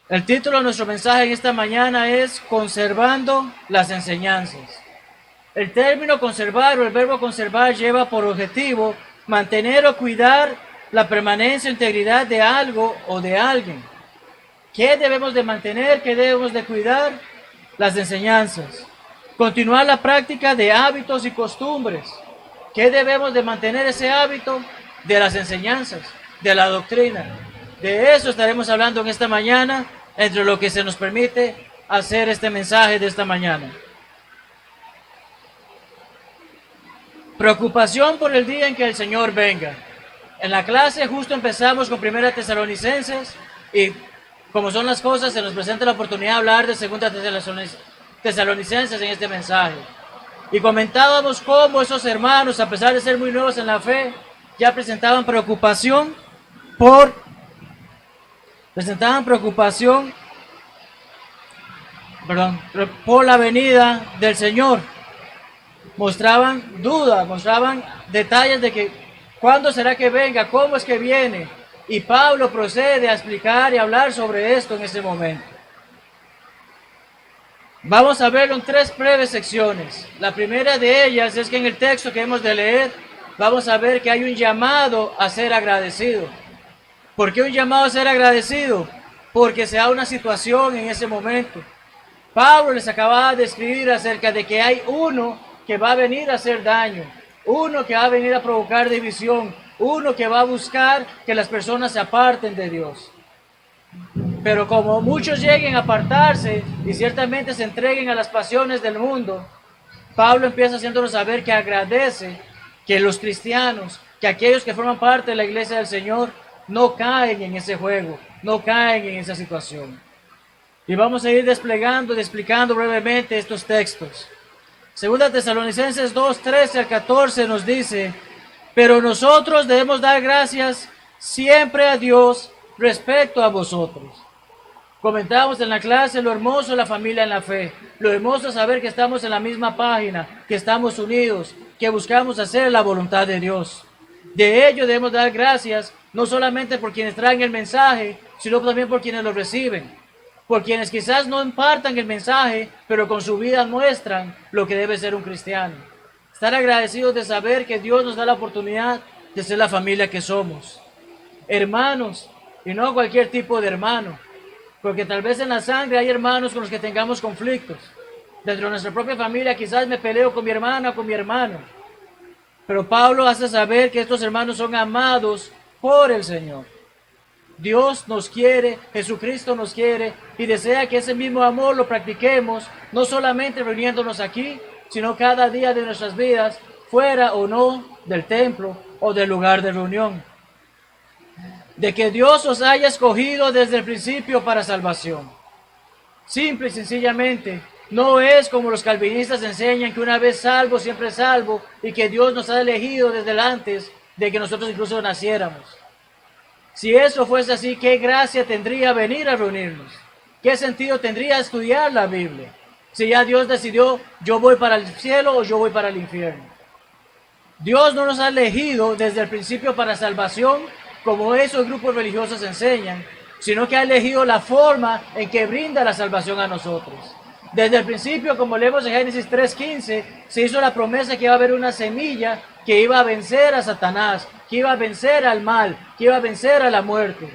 El título de nuestro mensaje en esta mañana es Conservando las enseñanzas. El término conservar o el verbo conservar lleva por objetivo mantener o cuidar la permanencia o integridad de algo o de alguien. ¿Qué debemos de mantener? ¿Qué debemos de cuidar? Las enseñanzas. Continuar la práctica de hábitos y costumbres. ¿Qué debemos de mantener ese hábito? De las enseñanzas, de la doctrina. De eso estaremos hablando en esta mañana, entre lo que se nos permite hacer este mensaje de esta mañana. Preocupación por el día en que el Señor venga. En la clase justo empezamos con 1 Tesalonicenses y como son las cosas, se nos presenta la oportunidad de hablar de 2 Tesalonicenses en este mensaje. Y comentábamos cómo esos hermanos, a pesar de ser muy nuevos en la fe, ya presentaban preocupación por la venida del Señor. Mostraban dudas, mostraban detalles de que cuándo será que venga, cómo es que viene. Y Pablo procede a explicar y hablar sobre esto en ese momento. Vamos a verlo en 3 breves secciones. La primera de ellas es que en el texto que hemos de leer, vamos a ver que hay un llamado a ser agradecido. ¿Por qué un llamado a ser agradecido? Porque se da una situación en ese momento. Pablo les acababa de escribir acerca de que hay uno que va a venir a hacer daño, uno que va a venir a provocar división, uno que va a buscar que las personas se aparten de Dios. Pero como muchos lleguen a apartarse y ciertamente se entreguen a las pasiones del mundo, Pablo empieza haciéndonos saber que agradece que los cristianos, que aquellos que forman parte de la iglesia del Señor, no caen en ese juego, no caen en esa situación. Y vamos a ir explicando brevemente estos textos. 2 Tesalonicenses 2, 13 al 14 nos dice: pero nosotros debemos dar gracias siempre a Dios respecto a vosotros. Comentábamos en la clase lo hermoso de la familia en la fe, lo hermoso es saber que estamos en la misma página, que estamos unidos, que buscamos hacer la voluntad de Dios. De ello debemos dar gracias, no solamente por quienes traen el mensaje, sino también por quienes lo reciben. Por quienes quizás no impartan el mensaje, pero con su vida muestran lo que debe ser un cristiano. Estar agradecidos de saber que Dios nos da la oportunidad de ser la familia que somos. Hermanos, y no cualquier tipo de hermano, porque tal vez en la sangre hay hermanos con los que tengamos conflictos. Dentro de nuestra propia familia quizás me peleo con mi hermana o con mi hermano. Pero Pablo hace saber que estos hermanos son amados por el Señor. Dios nos quiere, Jesucristo nos quiere y desea que ese mismo amor lo practiquemos, no solamente reuniéndonos aquí, sino cada día de nuestras vidas, fuera o no del templo o del lugar de reunión. De que Dios os haya escogido desde el principio para salvación. Simple y sencillamente, no es como los calvinistas enseñan que una vez salvo, siempre salvo, y que Dios nos ha elegido desde antes de que nosotros incluso naciéramos. Si eso fuese así, ¿qué gracia tendría venir a reunirnos? ¿Qué sentido tendría estudiar la Biblia? Si ya Dios decidió, yo voy para el cielo o yo voy para el infierno. Dios no nos ha elegido desde el principio para salvación, como esos grupos religiosos enseñan, sino que ha elegido la forma en que brinda la salvación a nosotros. Desde el principio, como leemos en Génesis 3:15, se hizo la promesa que iba a haber una semilla que iba a vencer a Satanás, que iba a vencer al mal, que iba a vencer a la muerte.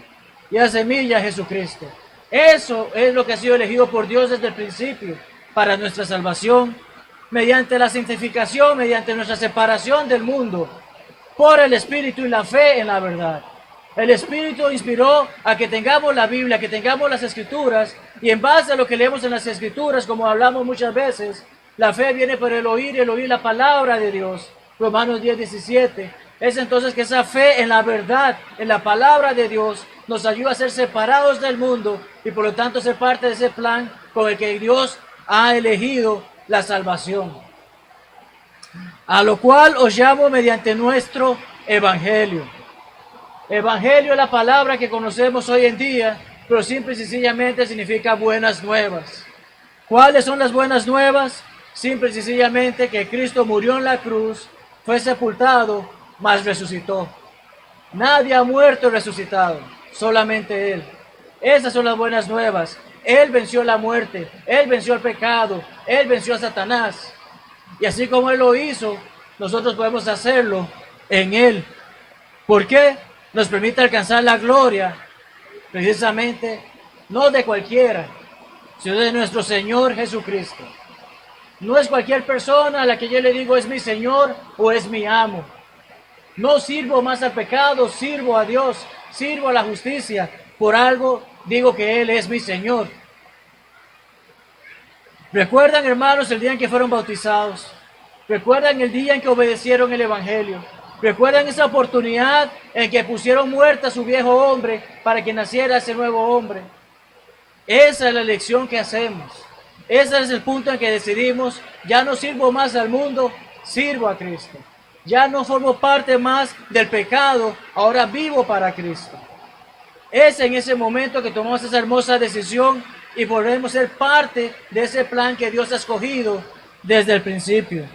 Y la semilla es Jesucristo. Eso es lo que ha sido elegido por Dios desde el principio para nuestra salvación, mediante la santificación, mediante nuestra separación del mundo, por el Espíritu y la fe en la verdad. El Espíritu inspiró a que tengamos la Biblia, que tengamos las Escrituras, y en base a lo que leemos en las Escrituras, como hablamos muchas veces, la fe viene por el oír y el oír la palabra de Dios. Romanos 10:17. Es entonces que esa fe en la verdad, en la palabra de Dios, nos ayuda a ser separados del mundo y por lo tanto ser parte de ese plan con el que Dios ha elegido la salvación. A lo cual os llamo mediante nuestro Evangelio. Evangelio es la palabra que conocemos hoy en día, pero simple y sencillamente significa buenas nuevas. ¿Cuáles son las buenas nuevas? Simple y sencillamente que Cristo murió en la cruz, fue sepultado, mas resucitó. Nadie ha muerto y resucitado, solamente Él. Esas son las buenas nuevas. Él venció la muerte, Él venció el pecado, Él venció a Satanás. Y así como Él lo hizo, nosotros podemos hacerlo en Él. ¿Por qué? Nos permite alcanzar la gloria, precisamente, no de cualquiera, sino de nuestro Señor Jesucristo. No es cualquier persona a la que yo le digo es mi Señor o es mi amo. No sirvo más al pecado, sirvo a Dios, sirvo a la justicia. Por algo digo que Él es mi Señor. ¿Recuerdan, hermanos, el día en que fueron bautizados? ¿Recuerdan el día en que obedecieron el Evangelio? ¿Recuerdan esa oportunidad en que pusieron muerto a su viejo hombre para que naciera ese nuevo hombre? Esa es la elección que hacemos. Ese es el punto en que decidimos, ya no sirvo más al mundo, sirvo a Cristo. Ya no formo parte más del pecado, ahora vivo para Cristo. Es en ese momento que tomamos esa hermosa decisión y podemos ser parte de ese plan que Dios ha escogido desde el principio.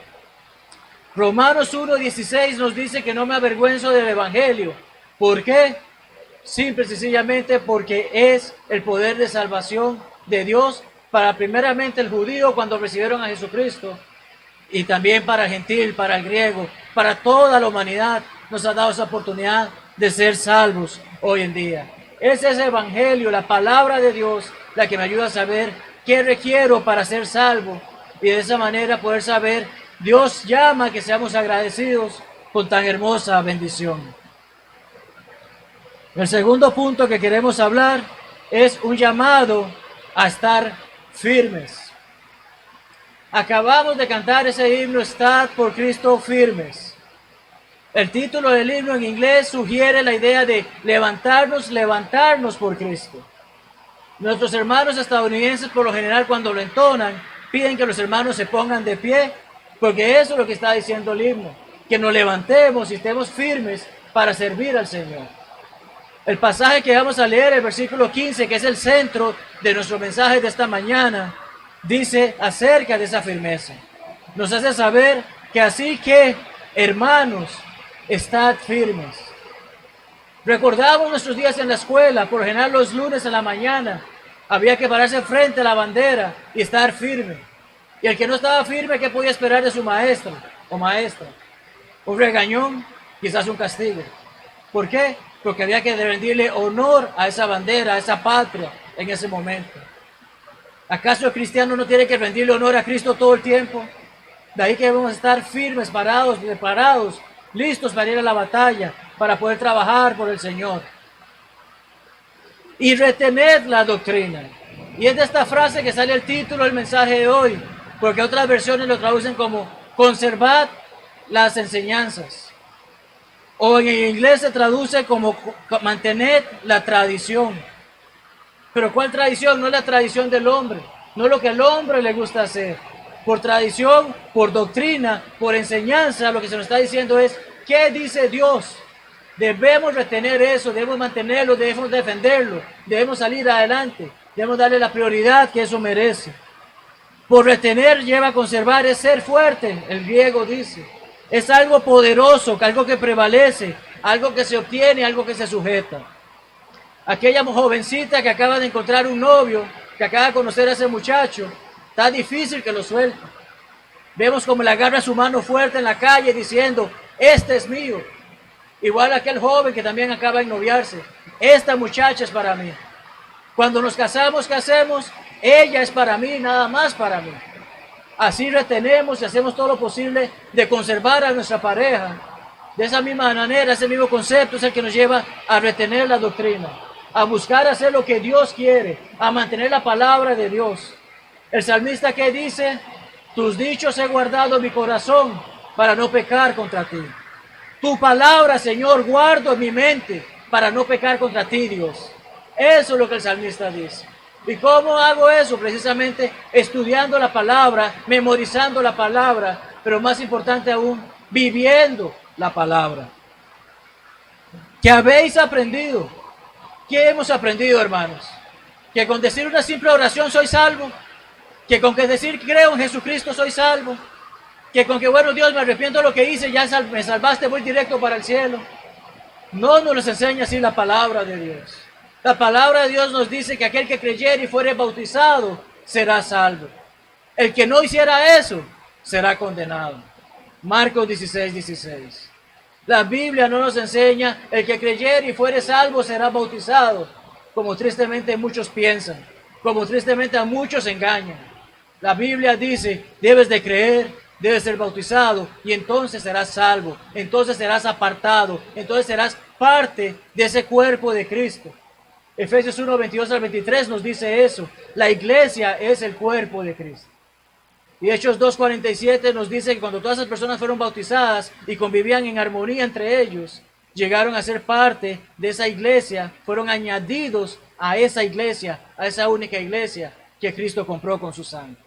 Romanos 1:16 nos dice que no me avergüenzo del Evangelio. ¿Por qué? Simple y sencillamente porque es el poder de salvación de Dios para primeramente el judío cuando recibieron a Jesucristo y también para el gentil, para el griego, para toda la humanidad nos ha dado esa oportunidad de ser salvos hoy en día. Es ese Evangelio, la palabra de Dios, la que me ayuda a saber qué requiero para ser salvo y de esa manera poder saber, Dios llama a que seamos agradecidos con tan hermosa bendición. El segundo punto que queremos hablar es un llamado a estar firmes. Acabamos de cantar ese himno, Estad por Cristo firmes. El título del himno en inglés sugiere la idea de levantarnos por Cristo. Nuestros hermanos estadounidenses por lo general cuando lo entonan piden que los hermanos se pongan de pie, porque eso es lo que está diciendo el himno, que nos levantemos y estemos firmes para servir al Señor. El pasaje que vamos a leer, el versículo 15, que es el centro de nuestro mensaje de esta mañana, dice acerca de esa firmeza. Nos hace saber que así que, hermanos, estad firmes. Recordamos nuestros días en la escuela, por lo general los lunes en la mañana, había que pararse frente a la bandera y estar firme. Y el que no estaba firme, ¿qué podía esperar de su maestro o maestra? Un regañón, quizás un castigo. ¿Por qué? Porque había que rendirle honor a esa bandera, a esa patria en ese momento. ¿Acaso el cristiano no tiene que rendirle honor a Cristo todo el tiempo? De ahí que debemos estar firmes, parados, preparados, listos para ir a la batalla, para poder trabajar por el Señor. Y retened la doctrina. Y es de esta frase que sale el título del mensaje de hoy, porque otras versiones lo traducen como conservad las enseñanzas. O en inglés se traduce como mantened la tradición. Pero ¿cuál tradición? No es la tradición del hombre, no es lo que al hombre le gusta hacer. Por tradición, por doctrina, por enseñanza, lo que se nos está diciendo es, ¿qué dice Dios? Debemos retener eso, debemos mantenerlo, debemos defenderlo, debemos salir adelante, debemos darle la prioridad que eso merece. Por retener lleva a conservar, es ser fuerte, el griego dice. Es algo poderoso, algo que prevalece, algo que se obtiene, algo que se sujeta. Aquella jovencita que acaba de encontrar un novio, que acaba de conocer a ese muchacho, está difícil que lo suelte. Vemos como le agarra su mano fuerte en la calle diciendo, este es mío. Igual aquel joven que también acaba de noviarse, esta muchacha es para mí. Cuando nos casamos, ¿qué hacemos? Ella es para mí, nada más para mí. Así retenemos y hacemos todo lo posible de conservar a nuestra pareja. De esa misma manera, ese mismo concepto es el que nos lleva a retener la doctrina, a buscar hacer lo que Dios quiere, a mantener la palabra de Dios. El salmista que dice, tus dichos he guardado en mi corazón para no pecar contra ti. Tu palabra, Señor, guardo en mi mente para no pecar contra ti, Dios. Eso es lo que el salmista dice. ¿Y cómo hago eso? Precisamente estudiando la palabra, memorizando la palabra, pero más importante aún, viviendo la palabra. ¿Qué habéis aprendido? ¿Qué hemos aprendido, hermanos? Que con decir una simple oración soy salvo, que con que decir creo en Jesucristo soy salvo, Que con que, bueno, Dios, me arrepiento de lo que hice, ya me salvaste, voy directo para el cielo. No nos enseña así la palabra de Dios. La palabra de Dios nos dice que aquel que creyere y fuere bautizado será salvo. El que no hiciera eso será condenado. Marcos 16:16. La Biblia no nos enseña el que creyere y fuere salvo será bautizado, como tristemente muchos piensan, como tristemente a muchos engañan. La Biblia dice, debes de creer, debes ser bautizado y entonces serás salvo, entonces serás apartado, entonces serás parte de ese cuerpo de Cristo. Efesios 1:22-23 nos dice eso. La iglesia es el cuerpo de Cristo. Y Hechos 2:47 nos dice que cuando todas esas personas fueron bautizadas y convivían en armonía entre ellos, llegaron a ser parte de esa iglesia, fueron añadidos a esa iglesia, a esa única iglesia que Cristo compró con su sangre.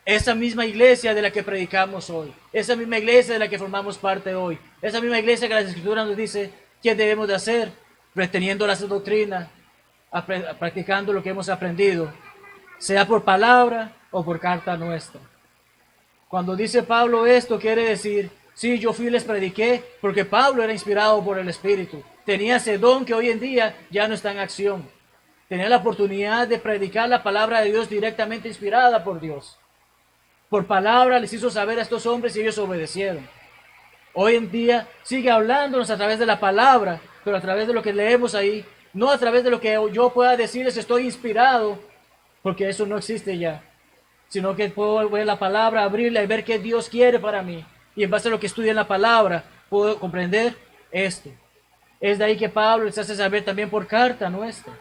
Esa misma iglesia de la que predicamos hoy, esa misma iglesia de la que formamos parte hoy, esa misma iglesia que las Escrituras nos dice qué debemos de hacer, reteniendo la doctrina, practicando lo que hemos aprendido, sea por palabra o por carta nuestra. Cuando dice Pablo esto, quiere decir, sí, yo fui y les prediqué, porque Pablo era inspirado por el Espíritu. Tenía ese don que hoy en día ya no está en acción. Tenía la oportunidad de predicar la palabra de Dios directamente inspirada por Dios. Por palabra les hizo saber a estos hombres y ellos obedecieron. Hoy en día sigue hablándonos a través de la palabra, pero a través de lo que leemos ahí, no a través de lo que yo pueda decirles estoy inspirado, porque eso no existe ya, sino que puedo ver la palabra, abrirla y ver qué Dios quiere para mí. Y en base a lo que estudio en la palabra, puedo comprender esto. Es de ahí que Pablo les hace saber también por carta nuestra.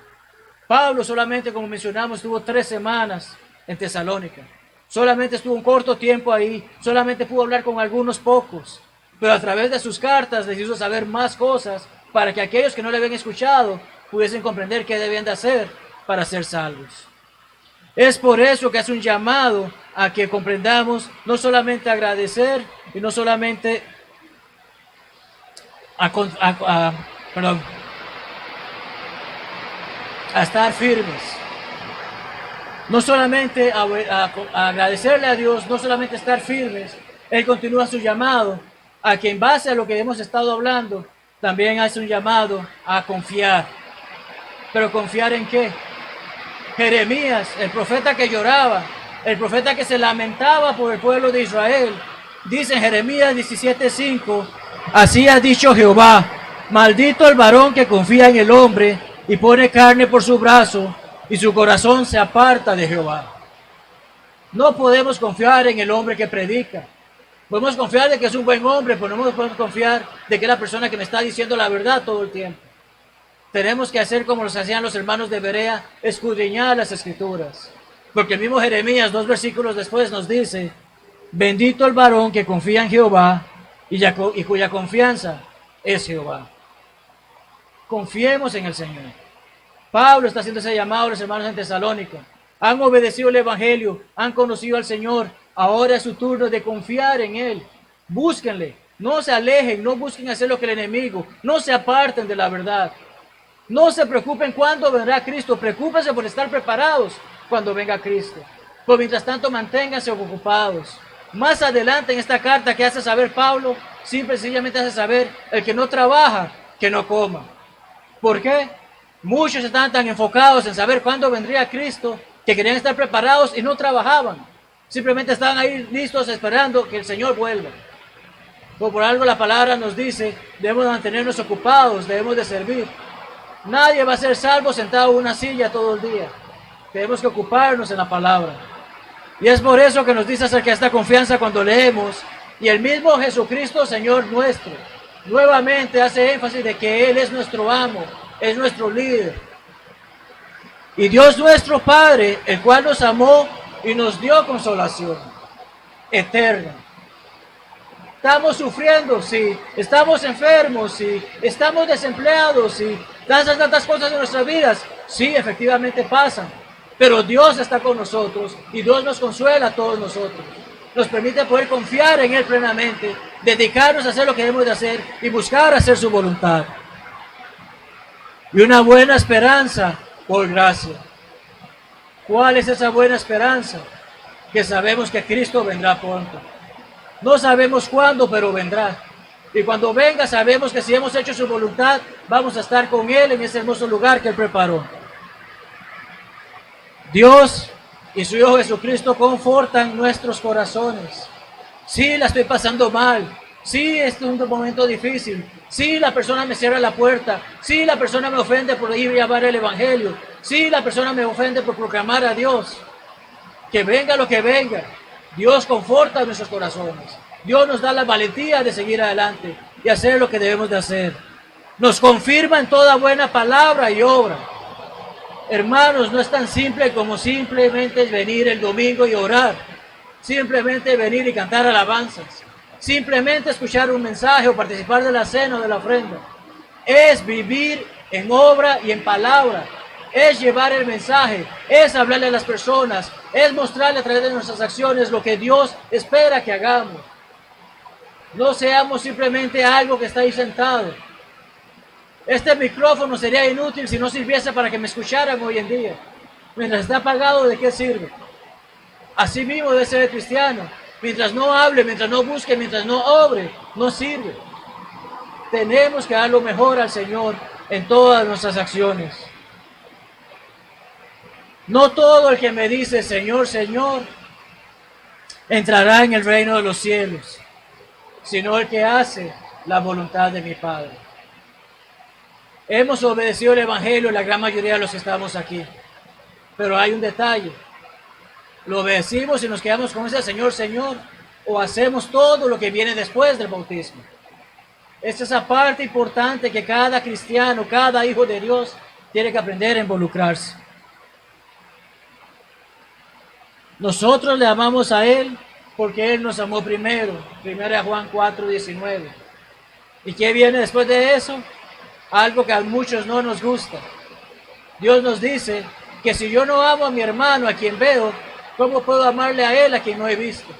Pablo solamente, como mencionamos, estuvo 3 semanas en Tesalónica. Solamente estuvo un corto tiempo ahí, solamente pudo hablar con algunos pocos. Pero a través de sus cartas les hizo saber más cosas para que aquellos que no le habían escuchado pudiesen comprender qué debían de hacer para ser salvos. Es por eso que hace un llamado a que comprendamos no solamente agradecer y no solamente a estar firmes. No solamente a agradecerle a Dios, no solamente estar firmes. Él continúa su llamado a que en base a lo que hemos estado hablando, también hace un llamado a confiar. ¿Pero confiar en qué? Jeremías, el profeta que lloraba, el profeta que se lamentaba por el pueblo de Israel, dice en Jeremías 17:5, así ha dicho Jehová, maldito el varón que confía en el hombre y pone carne por su brazo y su corazón se aparta de Jehová. No podemos confiar en el hombre que predica. Podemos confiar de que es un buen hombre, pero no podemos confiar de que es la persona que me está diciendo la verdad todo el tiempo. Tenemos que hacer como los hacían los hermanos de Berea, escudriñar las Escrituras. Porque el mismo Jeremías, 2 versículos después, nos dice, bendito el varón que confía en Jehová y cuya confianza es Jehová. Confiemos en el Señor. Pablo está haciendo ese llamado a los hermanos en Tesalónica. Han obedecido el Evangelio, han conocido al Señor. Ahora es su turno de confiar en Él. Búsquenle, no se alejen, no busquen hacer lo que el enemigo, no se aparten de la verdad. No se preocupen cuándo vendrá Cristo, preocúpense por estar preparados cuando venga Cristo. Pues mientras tanto manténganse ocupados. Más adelante en esta carta que hace saber Pablo, simple y sencillamente hace saber, el que no trabaja, que no coma. ¿Por qué? Muchos estaban tan enfocados en saber cuándo vendría Cristo, que querían estar preparados y no trabajaban. Simplemente estaban ahí listos esperando que el Señor vuelva. Pues por algo la palabra nos dice, debemos mantenernos ocupados, debemos de servir. Nadie va a ser salvo sentado en una silla todo el día. Tenemos que ocuparnos en la palabra. Y es por eso que nos dice acerca de esta confianza cuando leemos. Y el mismo Jesucristo, Señor nuestro, nuevamente hace énfasis de que Él es nuestro amo, es nuestro líder. Y Dios nuestro Padre, el cual nos amó y nos dio consolación eterna. Estamos sufriendo, sí. Estamos enfermos, sí. Estamos desempleados, sí. Tantas cosas en nuestras vidas, sí, efectivamente pasan. Pero Dios está con nosotros y Dios nos consuela a todos nosotros. Nos permite poder confiar en Él plenamente, dedicarnos a hacer lo que debemos de hacer y buscar hacer su voluntad. Y una buena esperanza por gracia. ¿Cuál es esa buena esperanza? Que sabemos que Cristo vendrá pronto. No sabemos cuándo, pero vendrá. Y cuando venga, sabemos que si hemos hecho su voluntad, vamos a estar con Él en ese hermoso lugar que Él preparó. Dios y su Hijo Jesucristo confortan nuestros corazones. Sí, la estoy pasando mal. Sí, es un momento difícil. Sí, la persona me cierra la puerta. Sí, la persona me ofende por ir a llevar el Evangelio. Sí, la persona me ofende por proclamar a Dios. Que venga lo que venga. Dios conforta nuestros corazones. Dios nos da la valentía de seguir adelante y hacer lo que debemos de hacer. Nos confirma en toda buena palabra y obra. Hermanos, no es tan simple como simplemente venir el domingo y orar. Simplemente venir y cantar alabanzas. Simplemente escuchar un mensaje o participar de la cena o de la ofrenda. Es vivir en obra y en palabra. Es llevar el mensaje, es hablarle a las personas, es mostrarle a través de nuestras acciones lo que Dios espera que hagamos. No seamos simplemente algo que está ahí sentado. Este micrófono sería inútil si no sirviese para que me escucharan hoy en día. Mientras está apagado, ¿de qué sirve? Así mismo debe ser el cristiano. Mientras no hable, mientras no busque, mientras no obre, no sirve. Tenemos que dar lo mejor al Señor en todas nuestras acciones. No todo el que me dice Señor, Señor, entrará en el reino de los cielos, sino el que hace la voluntad de mi Padre. Hemos obedecido el Evangelio la gran mayoría de los que estamos aquí, pero hay un detalle. Lo obedecimos y nos quedamos con ese Señor, Señor, o hacemos todo lo que viene después del bautismo. Esta es esa parte importante que cada cristiano, cada hijo de Dios tiene que aprender a involucrarse. Nosotros le amamos a Él porque Él nos amó primero. 1 Juan 4:19. ¿Y qué viene después de eso? Algo que a muchos no nos gusta. Dios nos dice que si yo no amo a mi hermano, a quien veo, ¿cómo puedo amarle a él, a quien no he visto?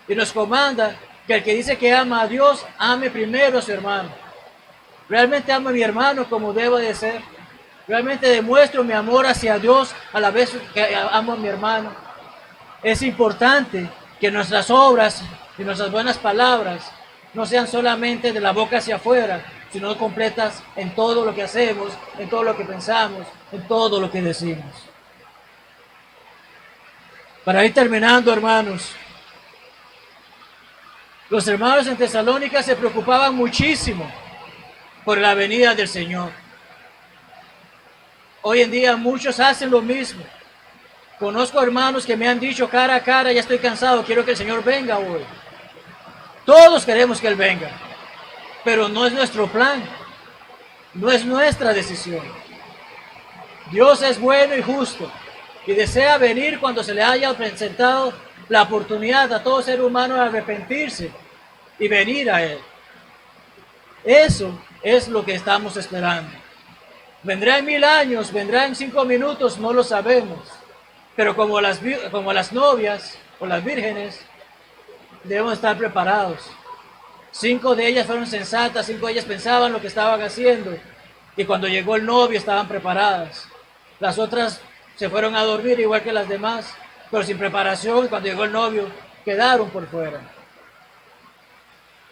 Y nos comanda que el que dice que ama a Dios, ame primero a su hermano. ¿Realmente amo a mi hermano como debo de ser? ¿Realmente demuestro mi amor hacia Dios a la vez que amo a mi hermano? Es importante que nuestras obras y nuestras buenas palabras no sean solamente de la boca hacia afuera, sino completas en todo lo que hacemos, en todo lo que pensamos, en todo lo que decimos. Para ir terminando, hermanos, los hermanos en Tesalónica se preocupaban muchísimo por la venida del Señor. Hoy en día muchos hacen lo mismo. Conozco hermanos que me han dicho cara a cara, ya estoy cansado, quiero que el Señor venga hoy. Todos queremos que Él venga, pero no es nuestro plan, no es nuestra decisión. Dios es bueno y justo y desea venir cuando se le haya presentado la oportunidad a todo ser humano de arrepentirse y venir a Él. Eso es lo que estamos esperando. Vendrá en 1000 años, vendrá en 5 minutos, no lo sabemos. Pero como las novias o las vírgenes, debemos estar preparados. 5 de ellas fueron sensatas, 5 de ellas pensaban lo que estaban haciendo. Y cuando llegó el novio estaban preparadas. Las otras se fueron a dormir igual que las demás, pero sin preparación, y cuando llegó el novio quedaron por fuera.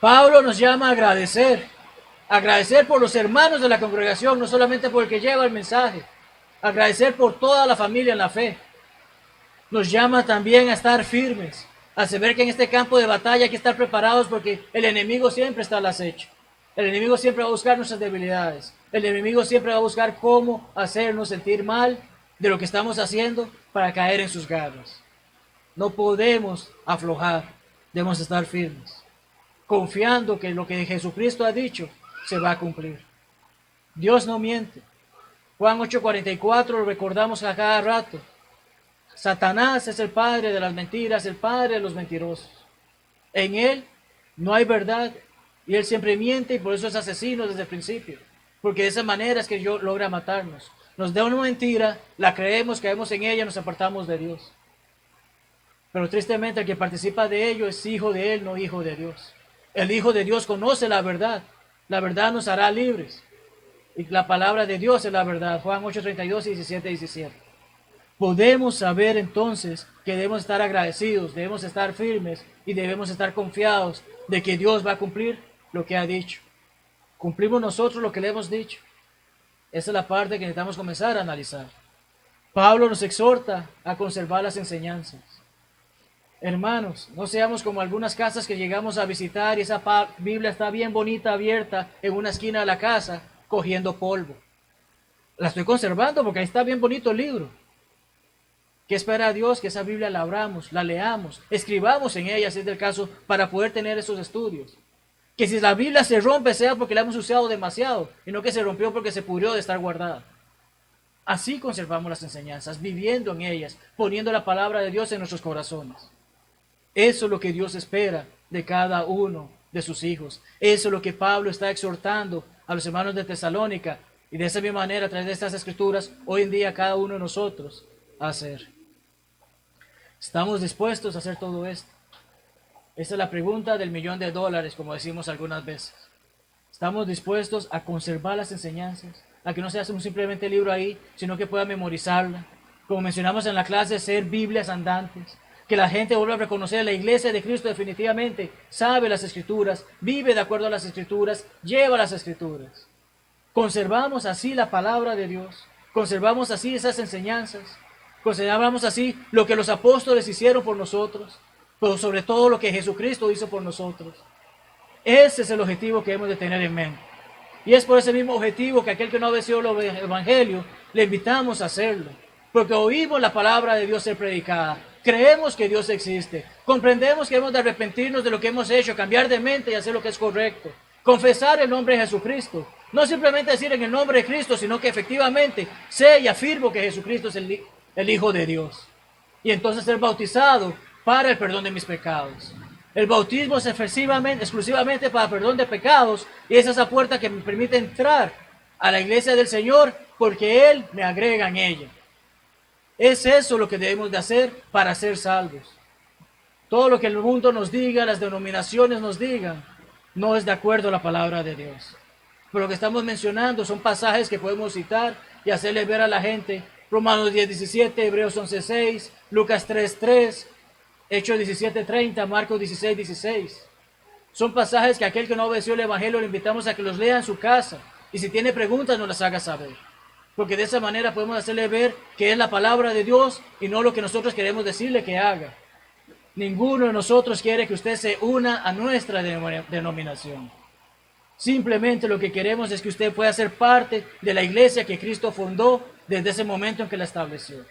Pablo nos llama a agradecer por los hermanos de la congregación, no solamente por el que lleva el mensaje, agradecer por toda la familia en la fe. Nos llama también a estar firmes, a saber que en este campo de batalla hay que estar preparados porque el enemigo siempre está al acecho. El enemigo siempre va a buscar nuestras debilidades. El enemigo siempre va a buscar cómo hacernos sentir mal de lo que estamos haciendo para caer en sus garras. No podemos aflojar, debemos estar firmes, confiando que lo que Jesucristo ha dicho se va a cumplir. Dios no miente. Juan 8:44 lo recordamos a cada rato. Satanás es el padre de las mentiras, el padre de los mentirosos. En él no hay verdad y él siempre miente y por eso es asesino desde el principio. Porque de esa manera es que Dios logra matarnos. Nos da una mentira, la creemos, caemos en ella y nos apartamos de Dios. Pero tristemente el que participa de ello es hijo de él, no hijo de Dios. El hijo de Dios conoce la verdad. La verdad nos hará libres. Y la palabra de Dios es la verdad. Juan 8:32 y 17:17. podemos saber entonces que debemos estar agradecidos, debemos estar firmes y debemos estar confiados de que Dios va a cumplir lo que ha dicho. ¿Cumplimos nosotros lo que le hemos dicho? Esa es la parte que necesitamos comenzar a analizar. Pablo nos exhorta a conservar las enseñanzas. Hermanos, no seamos como algunas casas que llegamos a visitar y esa Biblia está bien bonita, abierta en una esquina de la casa, cogiendo polvo. La estoy conservando porque ahí está bien bonito el libro. ¿Qué espera Dios? Que esa Biblia la abramos, la leamos, escribamos en ella, si es del caso, para poder tener esos estudios. Que si la Biblia se rompe sea porque la hemos usado demasiado y no que se rompió porque se pudrió de estar guardada. Así conservamos las enseñanzas, viviendo en ellas, poniendo la palabra de Dios en nuestros corazones. Eso es lo que Dios espera de cada uno de sus hijos. Eso es lo que Pablo está exhortando a los hermanos de Tesalónica y de esa misma manera, a través de estas escrituras, hoy en día cada uno de nosotros a hacer. ¿Estamos dispuestos a hacer todo esto? Esa es la pregunta del $1.000.000, como decimos algunas veces. ¿Estamos dispuestos a conservar las enseñanzas? A que no sea un simplemente libro ahí, sino que pueda memorizarla. Como mencionamos en la clase, ser Biblias andantes. Que la gente vuelva a reconocer la iglesia de Cristo definitivamente sabe las escrituras, vive de acuerdo a las escrituras, lleva las escrituras. Conservamos así la palabra de Dios, conservamos así esas enseñanzas, conservamos así lo que los apóstoles hicieron por nosotros, pero sobre todo lo que Jesucristo hizo por nosotros. Ese es el objetivo que hemos de tener en mente. Y es por ese mismo objetivo que aquel que no obedeció el Evangelio, le invitamos a hacerlo. Porque oímos la palabra de Dios ser predicada, creemos que Dios existe, comprendemos que hemos de arrepentirnos de lo que hemos hecho, cambiar de mente y hacer lo que es correcto, confesar el nombre de Jesucristo, no simplemente decir en el nombre de Cristo, sino que efectivamente sé y afirmo que Jesucristo es el Hijo de Dios. Y entonces ser bautizado para el perdón de mis pecados. El bautismo es exclusivamente para perdón de pecados y es esa puerta que me permite entrar a la iglesia del Señor porque Él me agrega en ella. Es eso lo que debemos de hacer para ser salvos. Todo lo que el mundo nos diga, las denominaciones nos digan, no es de acuerdo a la palabra de Dios. Pero lo que estamos mencionando son pasajes que podemos citar y hacerle ver a la gente. Romanos 10:17, Hebreos 11:6, Lucas 3:3, Hechos 17:30, Marcos 16:16. Son pasajes que aquel que no obedeció el Evangelio le invitamos a que los lea en su casa. Y si tiene preguntas, nos las haga saber. Porque de esa manera podemos hacerle ver que es la palabra de Dios y no lo que nosotros queremos decirle que haga. Ninguno de nosotros quiere que usted se una a nuestra denominación. Simplemente lo que queremos es que usted pueda ser parte de la iglesia que Cristo fundó desde ese momento en que la estableció.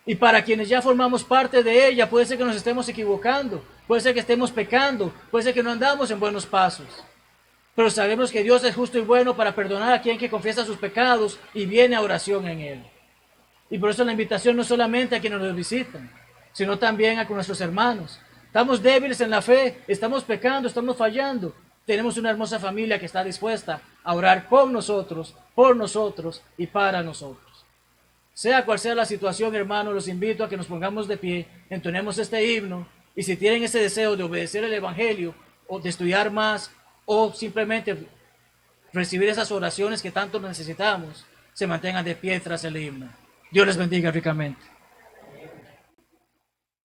Y para quienes ya formamos parte de ella, puede ser que nos estemos equivocando, puede ser que estemos pecando, puede ser que no andamos en buenos pasos. Pero sabemos que Dios es justo y bueno para perdonar a quien que confiesa sus pecados y viene a oración en Él. Y por eso la invitación no solamente a quienes nos visitan, sino también a nuestros hermanos. Estamos débiles en la fe, estamos pecando, estamos fallando. Tenemos una hermosa familia que está dispuesta a orar con nosotros, por nosotros y para nosotros. Sea cual sea la situación, hermanos, los invito a que nos pongamos de pie, entonemos este himno, y si tienen ese deseo de obedecer el Evangelio, o de estudiar más, o simplemente recibir esas oraciones que tanto necesitamos, se mantengan de pie tras el himno. Dios les bendiga ricamente.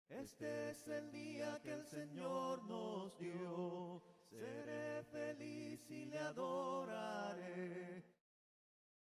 Este es el día que el Señor nos dio, seré feliz y le adoraré.